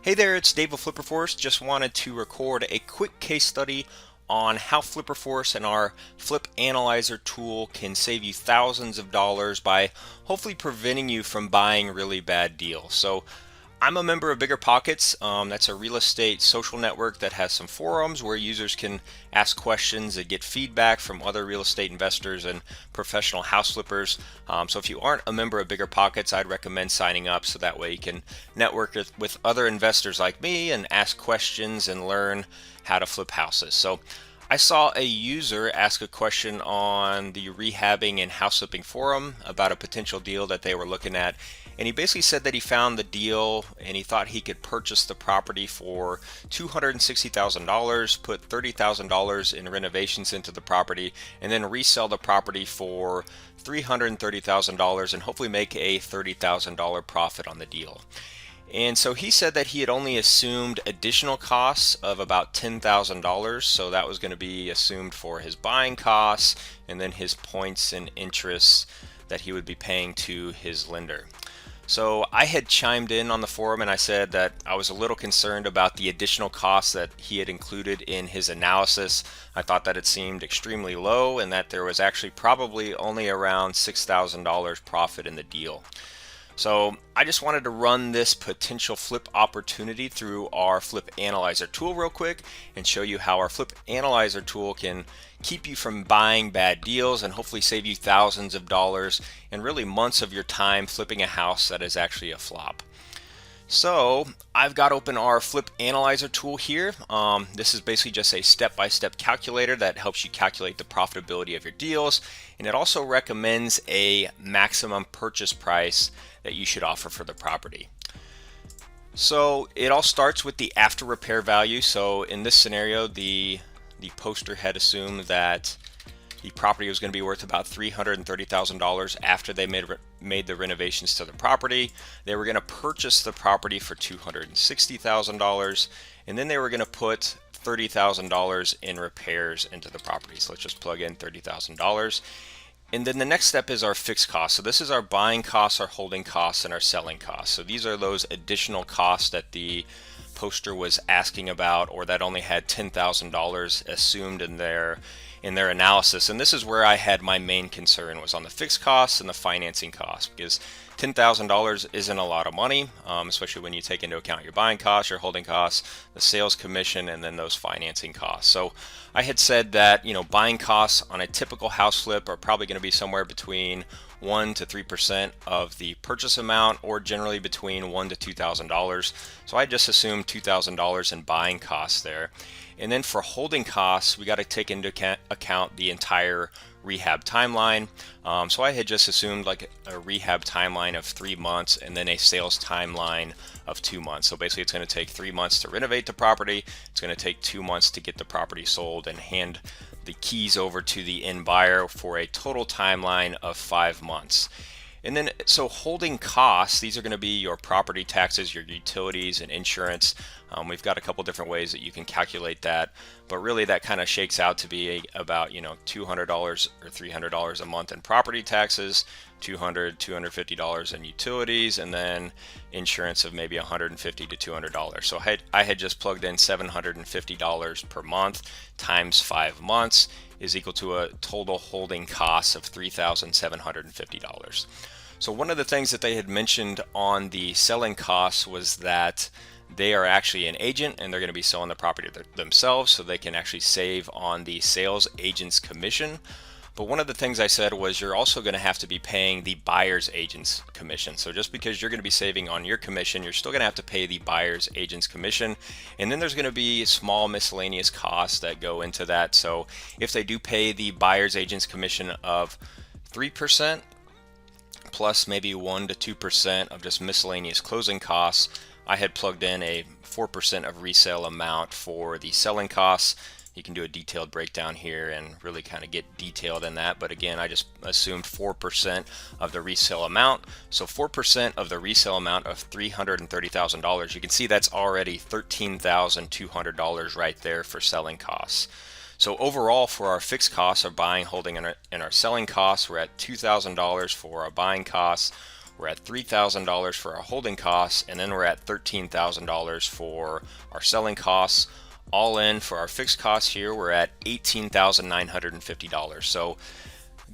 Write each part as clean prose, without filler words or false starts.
Hey there, it's Dave of FlipperForce. Just wanted to record a quick case study on how FlipperForce and our Flip Analyzer tool can save you thousands of dollars by hopefully preventing you from buying really bad deals. So I'm a member of BiggerPockets. That's a real estate social network that has some forums where users can ask questions and get feedback from other real estate investors and professional house flippers. So if you aren't a member of BiggerPockets, I'd recommend signing up so that way you can network with other investors like me and ask questions and learn how to flip houses. So I saw a user ask a question on the Rehabbing and house flipping forum about a potential deal that they were looking at. And he basically said that he found the deal and he thought he could purchase the property for $260,000, put $30,000 in renovations into the property, and then resell the property for $330,000 and hopefully make a $30,000 profit on the deal. And so he said that he had only assumed additional costs of about $10,000. So that was going to be assumed for his buying costs and then his points and interests that he would be paying to his lender. So I had chimed in on the forum and I said that I was a little concerned about the additional costs that he had included in his analysis. I thought that it seemed extremely low and that there was actually probably only around $6,000 profit in the deal. So I just wanted to run this potential flip opportunity through our Flip Analyzer tool real quick and show you how our Flip Analyzer tool can keep you from buying bad deals and hopefully save you thousands of dollars and really months of your time flipping a house that is actually a flop. So I've got open our Flip Analyzer tool here. This is basically just a step-by-step calculator that helps you calculate the profitability of your deals, and it also recommends a maximum purchase price that you should offer for the property. So it all starts with the after repair value. So in this scenario, the poster had assumed that the property was going to be worth about $330,000 after they made the renovations to the property. They were going to purchase the property for $260,000, and then they were going to put $30,000 in repairs into the property. So let's just plug in $30,000. And then the next step is our fixed costs. So this is our buying costs, our holding costs, and our selling costs. So these are those additional costs that the poster was asking about, or that only had $10,000 assumed in their analysis. And this is where I had my main concern, was on the fixed costs and the financing costs, because $10,000 isn't a lot of money, especially when you take into account your buying costs, your holding costs, the sales commission, and then those financing costs. So I had said that, buying costs on a typical house flip are probably going to be somewhere between 1 to 3% of the purchase amount, or generally between $1,000 to $2,000. So I just assumed $2,000 in buying costs there. And then for holding costs, we got to take into account the entire rehab timeline. So I had just assumed like a rehab timeline of 3 months and then a sales timeline of 2 months. So basically it's going to take 3 months to renovate the property. It's going to take 2 months to get the property sold and hand the keys over to the end buyer for a total timeline of 5 months. And then, so holding costs, these are going to be your property taxes, your utilities, and insurance. We've got a couple different ways that you can calculate that, but really that kind of shakes out to be about $200 or $300 a month in property taxes, $250 in utilities, and then insurance of maybe $150 to $200. So I had just plugged in $750 per month times 5 months is equal to a total holding cost of $3,750. So one of the things that they had mentioned on the selling costs was that they are actually an agent and they're going to be selling the property themselves, so they can actually save on the sales agent's commission. But one of the things I said was you're also going to have to be paying the buyer's agent's commission. So just because you're going to be saving on your commission, you're still going to have to pay the buyer's agent's commission. And then there's going to be small miscellaneous costs that go into that. So if they do pay the buyer's agent's commission of 3%, plus maybe 1 to 2% of just miscellaneous closing costs, I had plugged in a 4% of resale amount for the selling costs. You can do a detailed breakdown here and really kind of get detailed in that. But again, I just assumed 4% of the resale amount. So 4% of the resale amount of $330,000, you can see that's already $13,200 right there for selling costs. So overall, for our fixed costs, our buying, holding, and our selling costs, we're at $2,000 for our buying costs, we're at $3,000 for our holding costs, and then we're at $13,000 for our selling costs. All in for our fixed costs here, we're at $18,950. So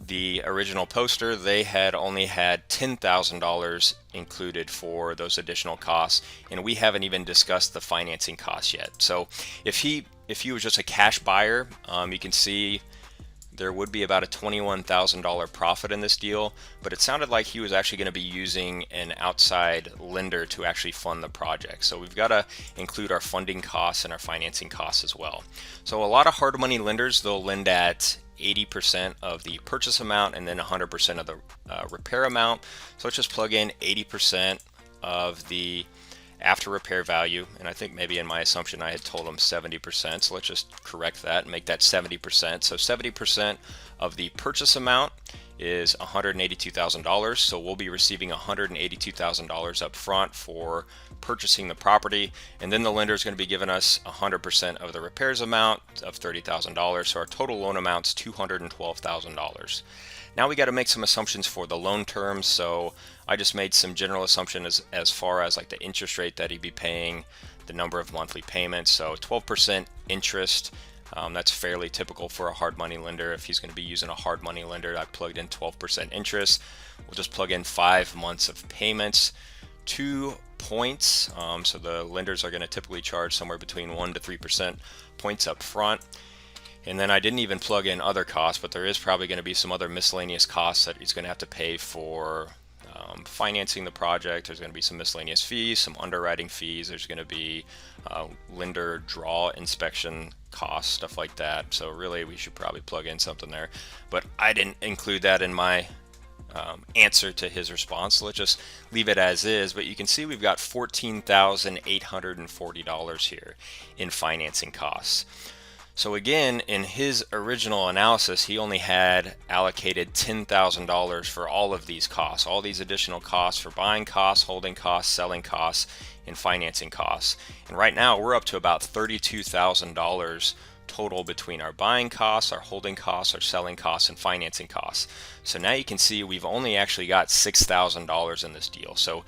the original poster, they had only had $10,000 included for those additional costs, and we haven't even discussed the financing costs yet. So if he was just a cash buyer, you can see there would be about a $21,000 profit in this deal, but it sounded like he was actually going to be using an outside lender to actually fund the project. So we've got to include our funding costs and our financing costs as well. So a lot of hard money lenders, they'll lend at 80% of the purchase amount and then 100% of the repair amount. So let's just plug in 80% of the after repair value, and I think maybe in my assumption I had told them 70%, so let's just correct that and make that 70%. So 70% of the purchase amount is $182,000, so we'll be receiving $182,000 up front for purchasing the property, and then the lender is going to be giving us 100% of the repairs amount of $30,000, so our total loan amount is $212,000. Now we got to make some assumptions for the loan terms, so I just made some general assumptions as far as like the interest rate that he'd be paying, the number of monthly payments. So 12% interest, that's fairly typical for a hard money lender. If he's going to be using a hard money lender, I plugged in 12% interest. We'll just plug in 5 months of payments, 2 points. So the lenders are going to typically charge somewhere between 1 to 3% points up front. And then I didn't even plug in other costs, but there is probably going to be some other miscellaneous costs that he's going to have to pay for financing the project. There's going to be some miscellaneous fees, some underwriting fees. There's going to be lender draw inspection costs, stuff like that. So really we should probably plug in something there, but I didn't include that in my answer to his response. So let's just leave it as is, but you can see we've got $14,840 here in financing costs. So again, in his original analysis, he only had allocated $10,000 for all of these costs, all these additional costs for buying costs, holding costs, selling costs, and financing costs. And right now we're up to about $32,000 total between our buying costs, our holding costs, our selling costs, and financing costs. So now you can see we've only actually got $6,000 in this deal. So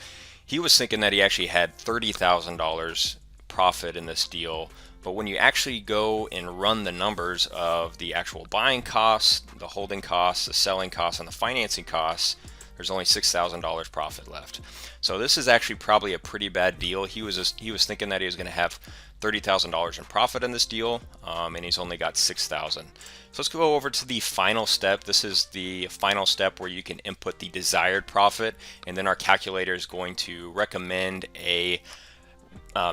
he was thinking that he actually had $30,000 profit in this deal. But when you actually go and run the numbers of the actual buying costs, the holding costs, the selling costs, and the financing costs, there's only $6,000 profit left. So this is actually probably a pretty bad deal. He was thinking that he was going to have $30,000 in profit in this deal, and he's only got $6,000. So let's go over to the final step. This is the final step where you can input the desired profit, and then our calculator is going to recommend a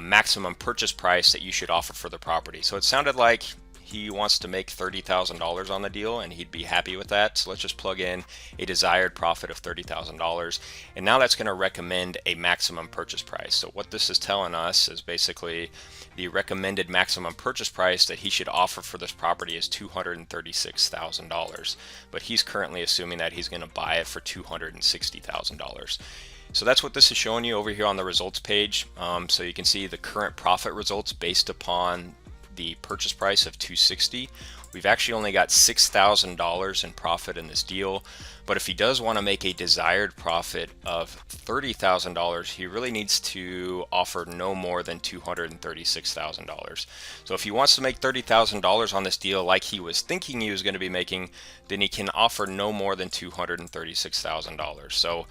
maximum purchase price that you should offer for the property. So it sounded like he wants to make $30,000 on the deal and he'd be happy with that. So let's just plug in a desired profit of $30,000, and now that's going to recommend a maximum purchase price. So what this is telling us is basically the recommended maximum purchase price that he should offer for this property is $236,000, but he's currently assuming that he's going to buy it for $260,000. So that's what this is showing you over here on the results page. So you can see the current profit results based upon the purchase price of $260,000. We've actually only got $6,000 in profit in this deal, but if he does want to make a desired profit of $30,000, he really needs to offer no more than $236,000. So if he wants to make $30,000 on this deal like he was thinking he was going to be making, then he can offer no more than $236,000. So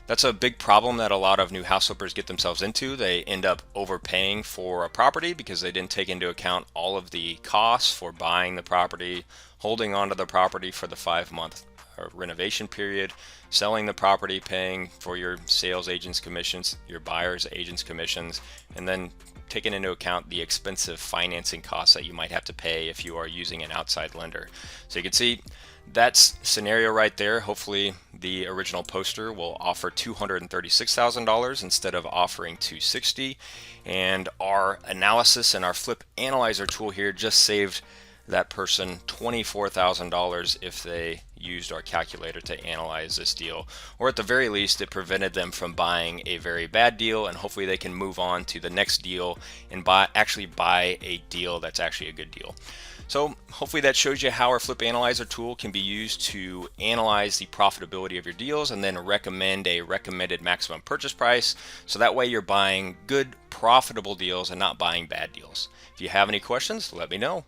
that's a big problem that a lot of new house flippers get themselves into. They end up overpaying for a property because they didn't take into account all of the costs for buying the property, holding onto the property for the 5-month renovation period, selling the property, paying for your sales agent's commissions, your buyer's agent's commissions, and then taking into account the expensive financing costs that you might have to pay if you are using an outside lender. So you can see that's scenario right there. Hopefully the original poster will offer $236,000 instead of offering $260,000, and our analysis and our flip analyzer tool here just saved that person $24,000 if they used our calculator to analyze this deal, or at the very least it prevented them from buying a very bad deal, and hopefully they can move on to the next deal and actually buy a deal that's actually a good deal. So hopefully that shows you how our Flip Analyzer tool can be used to analyze the profitability of your deals and then recommend a recommended maximum purchase price. So that way you're buying good, profitable deals and not buying bad deals. If you have any questions, let me know.